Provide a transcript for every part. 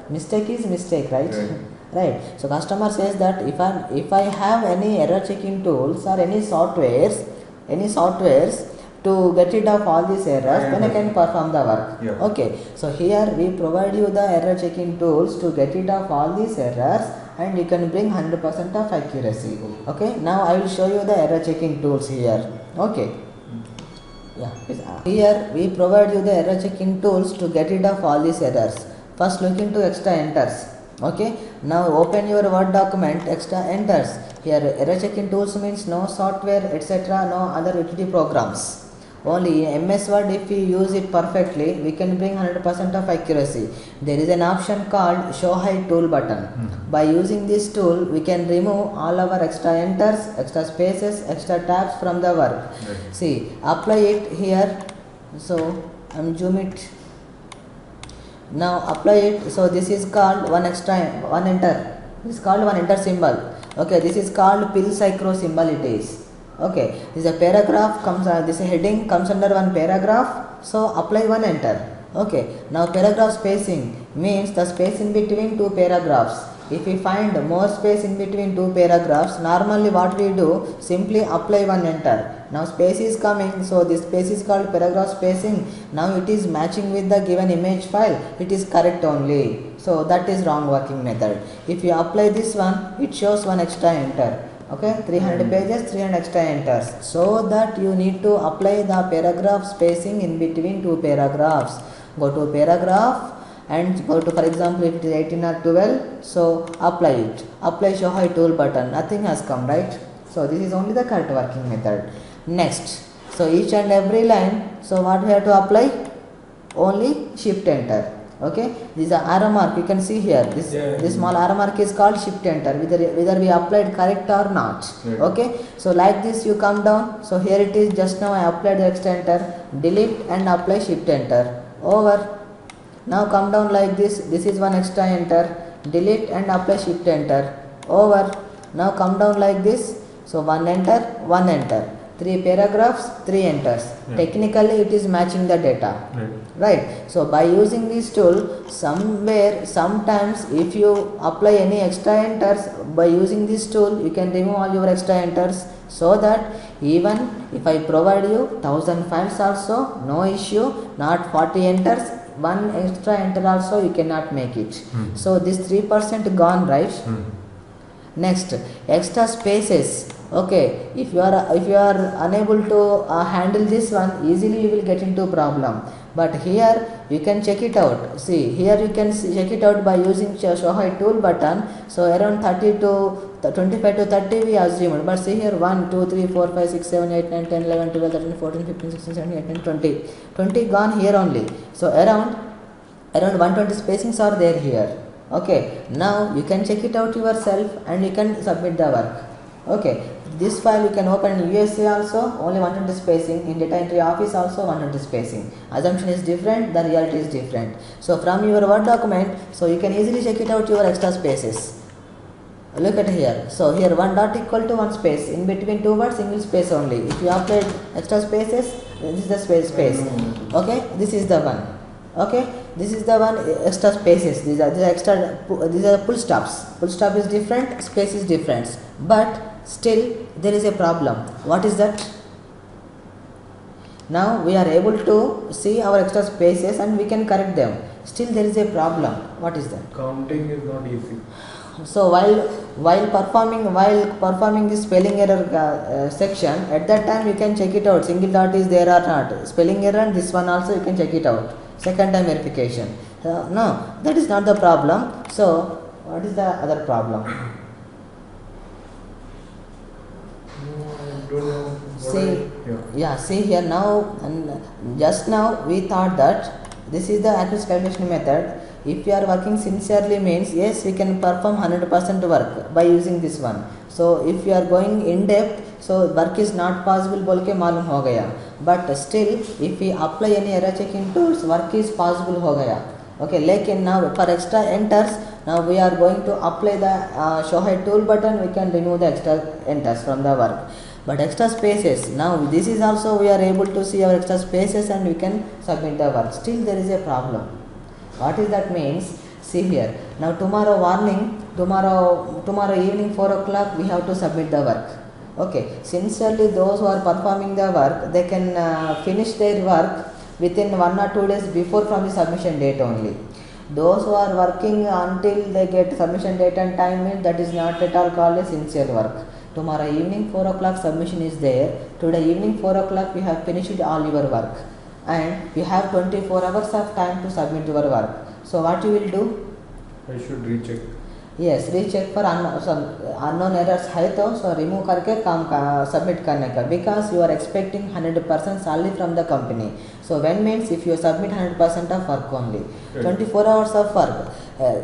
mistake is mistake, right? Right. Right. So customer says that if I have any error checking tools or any softwares to get rid of all these errors, then I can perform the work. Yeah. Okay. So here we provide you the error checking tools to get rid of all these errors, and you can bring 100% of accuracy. Okay. Now I will show you the error checking tools here. Okay. Yeah. Here we provide you the error checking tools to get rid of all these errors. First look into extra enters. Okay. Now open your Word document, extra enters. Here error checking tools means no software, etc., no other utility programs. Only in MS Word, if we use it perfectly, we can bring 100% of accuracy. There is an option called show hide tool button. By using this tool, we can remove all our extra enters, extra spaces, extra tabs from the work. Right. See, apply it here. So I'm zoom it. Now apply it. So this is called one enter. This is called one enter symbol. Okay, this is called pill cycro symbol. It is. Okay, this is a paragraph comes. This heading comes under one paragraph. So apply one enter. Okay, now paragraph spacing means the space in between two paragraphs. If we find more space in between two paragraphs, normally what we do, simply apply one enter. Now space is coming, so this space is called paragraph spacing. Now it is matching with the given image file, it is correct only. So that is wrong working method. If you apply this one, it shows one extra enter. Okay, 300 pages, 300 extra enters. So that you need to apply the paragraph spacing in between two paragraphs. Go to paragraph and go to, for example, if it is 18 or 12, so apply it. Apply show hide tool button. Nothing has come, right? So this is only the correct working method. Next, so each and every line, so what we have to apply? Only shift enter. Okay, this is the arrow mark. You can see here. This small arrow mark is called shift enter. Whether we applied correct or not. Right. Okay, so like this you come down. So here it is. Just now I applied the extra enter. Delete and apply shift enter. Over. Now come down like this. This is one extra enter. Delete and apply shift enter. Over. Now come down like this. So one enter, one enter. 3 paragraphs, 3 enters. Yeah. Technically it is matching the data. Right. So by using this tool, sometimes if you apply any extra enters, by using this tool you can remove all your extra enters, so that even if I provide you 1000 files also, no issue, not 40 enters, one extra enter also you cannot make it. So this 3% gone, right? Next, extra spaces. Okay, if you are unable to handle this one, easily you will get into problem. But here you can check it out. See, here you can check it out by using show hide tool button. So around 30 to 25 to 30 we assumed. But see here 1, 2, 3, 4, 5, 6, 7, 8, 9, 10, 11, 12, 13, 14, 15, 16, 17, 18, 20. 20 gone here only. So around 120 spacings are there here. Okay, now you can check it out yourself and you can submit the work. Okay, this file you can open in USA also, only 120 spacing. In data entry office also 120 spacing. Assumption is different, the reality is different. So from your Word document, so you can easily check it out your extra spaces. Look at here. So here one dot equal to one space. In between two words, single space only. If you apply extra spaces, this is the space. Okay, this is the one. Okay, this is the one extra spaces. These are full stops. Full stop is different, space is different. But still there is a problem. What is that? Now we are able to see our extra spaces and we can correct them. Still there is a problem. What is that? Counting is not easy. So while performing this spelling error section, at that time you can check it out. Single dot is there or not. Spelling error and this one also you can check it out. Second time verification. No, that is not the problem. So what is the other problem? See here now, and just now we thought that this is the accuracy calculation method. If you are working sincerely means yes, we can perform 100% work by using this one. So if you are going in depth, so work is not possible बोल के मालूम हो गया. But still if we apply any error checking tools, work is possible हो गया. Okay, लेकिन now for extra enters, now we are going to apply the show hide tool button. We can remove the extra enters from the work. But extra spaces, now this is also we are able to see our extra spaces and we can submit the work. Still there is a problem. What is that means? See here. Now tomorrow morning, tomorrow evening 4 o'clock we have to submit the work. Okay. Sincerely, those who are performing the work, they can finish their work within 1 or 2 days before from the submission date only. Those who are working until they get submission date and time in, that is not at all called a sincere work. Tomorrow evening 4 o'clock submission is there. Today evening 4 o'clock we have finished all your work, and we have 24 hours of time to submit your work. So what you will do? I should recheck. Yes, recheck for unknown errors है तो so remove करके काम submit करने का, because you are expecting 100% salary from the company. So when means if you submit 100% of work only, 24 hours of work,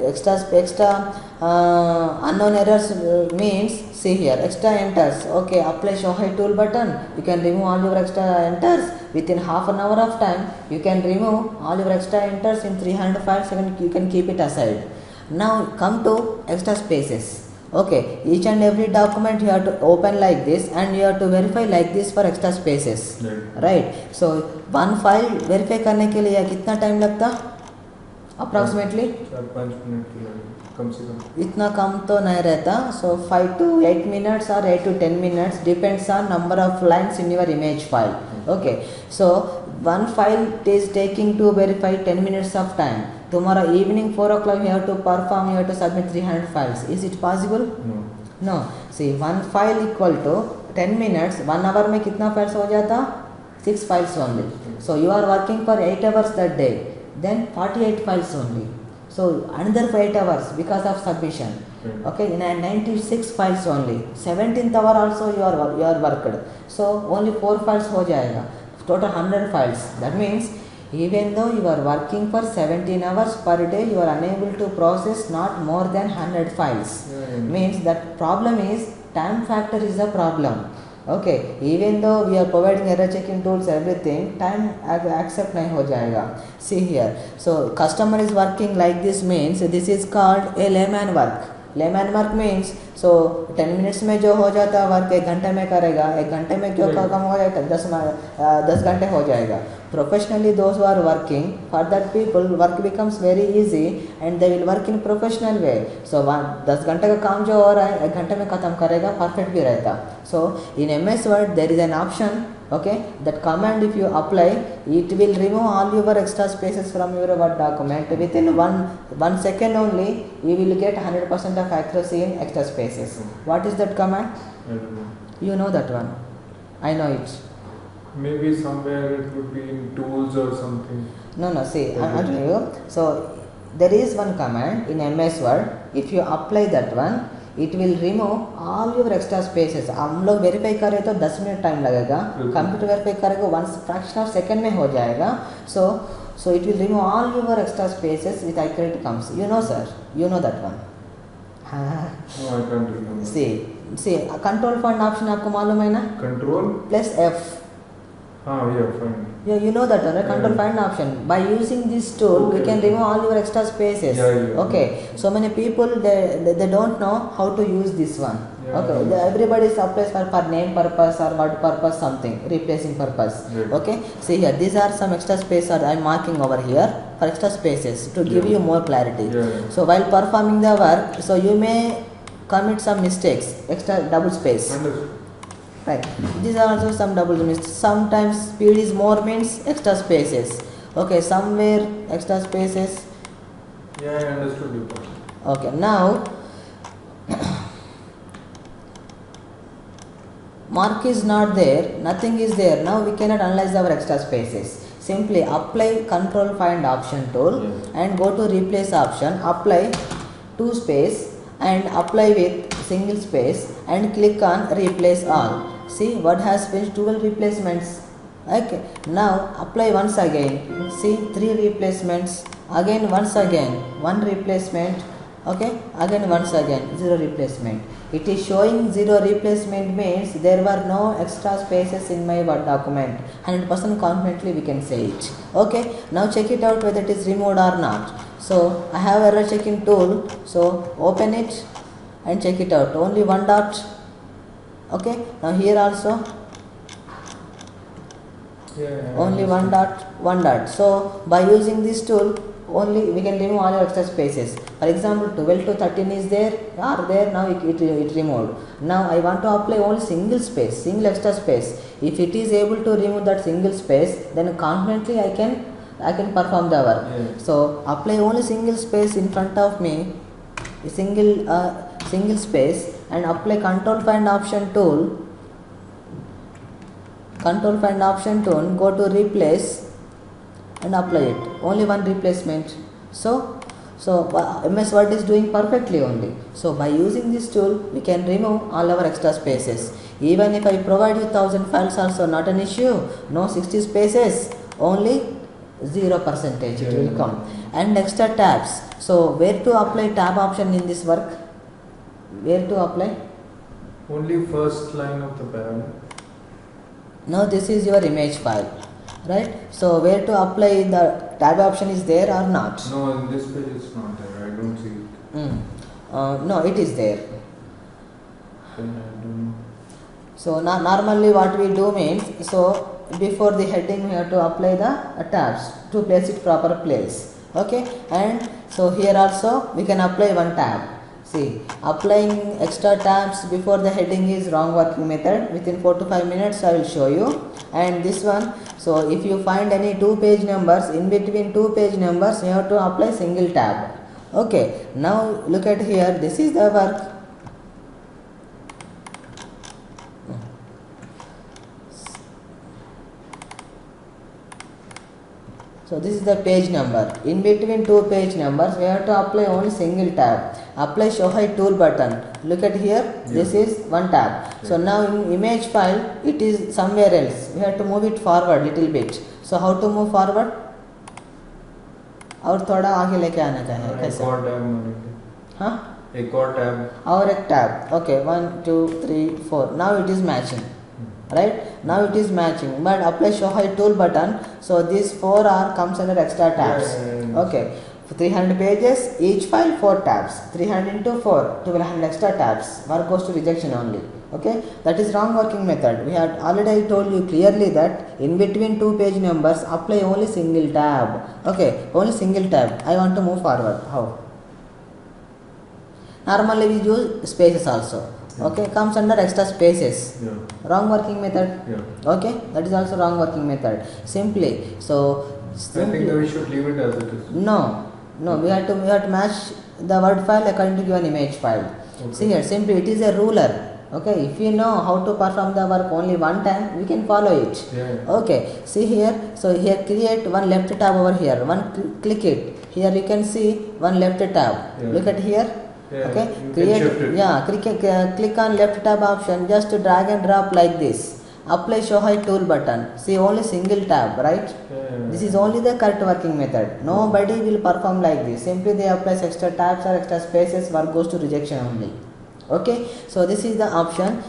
extra unknown errors means, see here, extra enters. Okay, apply show high tool button. You can remove all your extra enters within half an hour of time. You can remove all your extra enters in 300 files. You can keep it aside. Now come to extra spaces. Okay, each and every document you have to open like this, and you have to verify like this for extra spaces, right? So one file verify करने के लिए कितना time लगता? Approximately 4-5 minute कम से कम. इतना कम तो नहीं रहता. So 5 to 8 minutes or 8 to 10 minutes depends on number of lines in your image file. Okay, so one file is taking to verify 10 minutes of time. Tomorrow evening 4 o'clock you have to perform, you have to submit 300 files. Is it possible? No. No. See, one file equal to 10 minutes. 1 hour में कितना files हो जाता? 6 files only. So you are working for 8 hours that day. Then 48 files only. So another 8 hours because of submission. Okay, in 96 files only. 17th hour also you are worked. So only 4 files हो जाएगा. Total 100 files. That means even though you are working for 17 hours per day, you are unable to process not more than 100 files. Means that problem is time factor is the problem. Okay, even though we are providing error checking tools, everything, time accept nahi ho jayega. See here. So customer is working like this means this is called a layman work. Layman work means so 10 minutes में जो हो जाता है work 1 घंटे में करेगा. 1 घंटे में क्यों कम हो जाएगा? 10 घंटे हो जाएगा. Professionally, those who are working, for that people work becomes very easy and they will work in professional way. So 10 घंटे का काम जो हो रहा है 1 घंटे में खत्म करेगा, perfect भी रहता. So in MS Word there is an option. Okay, that command if you apply, it will remove all your extra spaces from your Word document. Within one second only you will get 100% of accuracy in extra spaces. What is that command? I don't know. You know that one. I know it. Maybe somewhere it would be in tools or something. No, see, I'll tell you. So there is one command in MS Word. If you apply that one, it will remove all your extra spaces. हम लोग verify करें तो 10 minute time लगेगा. Computer verify करेगा 1 fraction of second में हो जाएगा. So it will remove all your extra spaces with accurate comes. You know, sir. You know that one. No, I can't remember. See, control fund option आपको मालूम है ना? Control Plus F. Yeah, fine. Yeah, you know that one, right? Control find option. By using this tool, we can remove all your extra spaces. Okay. So many people they don't know how to use this one. Okay. Everybody applies for name purpose or word purpose something, replacing purpose. Okay. See here, these are some extra spaces I am marking over here for extra spaces to give you more clarity. So while performing the work, so you may commit some mistakes, extra double space. Right. These are also some double mistakes. Sometimes speed is more means extra spaces. Okay, somewhere extra spaces. Yeah, I understood you. Okay, now mark is not there, nothing is there. Now we cannot analyze our extra spaces. Simply apply control find option tool and go to replace option, apply 2 space and apply with single space and click on replace all. See, what has finished 12 replacements. Okay, now apply once again. See, 3 replacements. Again once again 1 replacement. Okay, again once again 0 replacement. It is showing 0 replacement means there were no extra spaces in my Word document. 100% confidently we can say it. Okay, now check it out whether it is removed or not. So I have error checking tool. So open it and check it out. Only 1 dot. Okay, now here also only 1 dot. So by using this tool only we can remove all your extra spaces. For example, 12 to 13 is there, are there, now it removed. Now I want to apply only single space, single extra space. If it is able to remove that single space, then confidently I can perform the work. So apply only single space in front of me, single space, and apply control find option tool. Control find option tool, go to replace and apply it. Only one replacement. So MS Word is doing perfectly only. So by using this tool, we can remove all our extra spaces. Even if I provide you 1000 files also, not an issue. No 60 spaces, only 0% it will come. And extra tabs. So where to apply tab option in this work? Where to apply? Only first line of the paragraph. Now this is your image file, right? So where to apply the tab option is there or not? No, in this page it's not there. I don't see it. No, it is there. Then I don't know. So normally what we do means, so before the heading we have to apply the tabs to place it proper place. Okay, and so here also we can apply one tab. See, applying extra tabs before the heading is wrong working method. Within 4 to 5 minutes I will show you. And this one, so if you find any 2 page numbers, in between 2 page numbers you have to apply single tab. Okay, now look at here, this is the work. So this is the page number. In between 2 page numbers, we have to apply only single tab. Apply show hide tool button. Look at here, this is one tab. So now in image file, it is somewhere else. We have to move it forward little bit. So how to move forward? और थोड़ा आगे लेके आने का है कैसे? एक और टैब हाँ? एक और टैब और एक tab. Okay, 1, 2, 3, 4. Now it is matching. Right, now it is matching, but apply show hide tool button, so these 4 are comes under extra tabs. Okay, for 300 pages, each file 4 tabs, 300 into 4, 1200 extra tabs, work goes to rejection only. Okay, that is wrong working method. We had already told you clearly that in between 2 page numbers apply only single tab. Okay, only single tab. I want to move forward. How? Normally we use spaces also. Okay, comes under extra spaces. Wrong working method. Okay, that is also wrong working method. Simply, so I think that we should leave it as it is. No, we have to match the word file according to given image file. Okay. See here, simply it is a ruler. Okay, if you know how to perform the work only one time, we can follow it. Okay, see here, so here create one left tab over here, click it. Here you can see one left tab. Look at here. Okay, click on left tab option, just to drag and drop like this. Apply show hide tool button. See, only single tab, right? This is only the correct working method. Nobody will perform like this. Simply they apply extra tabs or extra spaces, work goes to rejection only. Okay, so this is the option.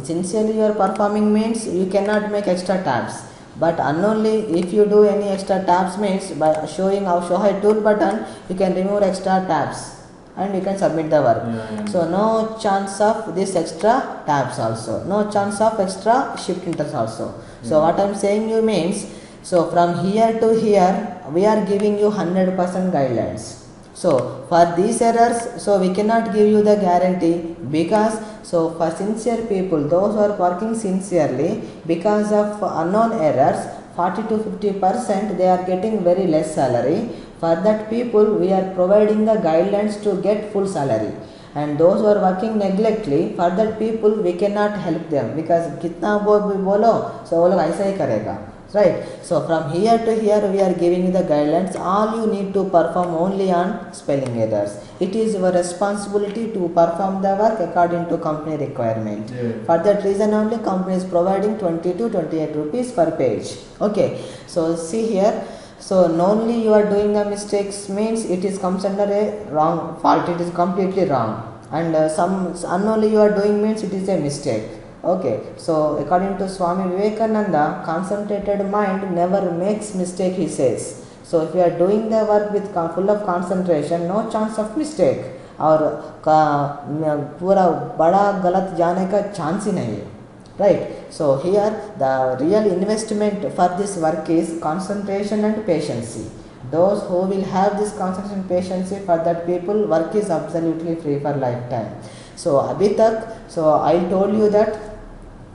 Sincerely you are performing means you cannot make extra tabs. But unknowingly, if you do any extra tabs means by showing our show hide tool button, you can remove extra tabs and you can submit the work. So no chance of this extra tabs also, no chance of extra shift enters also. So what I am saying you means, so from here to here we are giving you 100% guidelines. So for these errors, so we cannot give you the guarantee, because so for sincere people, those who are working sincerely, because of unknown errors, 40 to 50% they are getting very less salary. For that people we are providing the guidelines to get full salary, and those who are working neglectfully, for that people we cannot help them, because kitna bolo so wo log aisa hi karega, right? So from here to here we are giving you the guidelines. All you need to perform only on spelling errors. It is your responsibility to perform the work according to company requirement. For that reason only company is providing 20 to 28 rupees per page. Okay, so see here. So only you are doing the mistakes means it is comes under a wrong fault. It is completely wrong, and some unknowingly you are doing means it is a mistake. Okay, so according to Swami Vivekananda, concentrated mind never makes mistake, he says. So if you are doing the work with full of concentration, no chance of mistake, और पूरा बड़ा गलत जाने का chance ही नहीं है. Right, so here the real investment for this work is concentration and patience. Those who will have this concentration patience, for that people work is absolutely free for lifetime. So abhi tak, so I told you that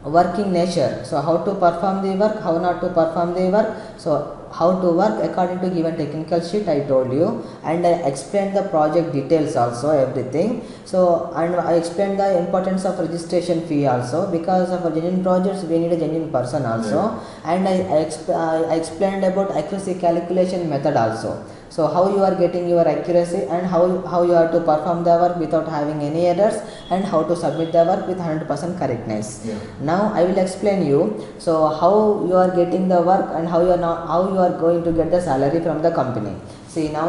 working nature, so how to perform the work, how not to perform the work, so how to work according to given technical sheet I told you, and I explained the project details also, everything. So and I explained the importance of registration fee also, because of genuine projects we need a genuine person also, and I explained about accuracy calculation method also. So how you are getting your accuracy, and how you have to perform the work without having any errors, and how to submit the work with 100% correctness. Yeah. Now I will explain you, so how you are getting the work, and how you are going to get the salary from the company. See now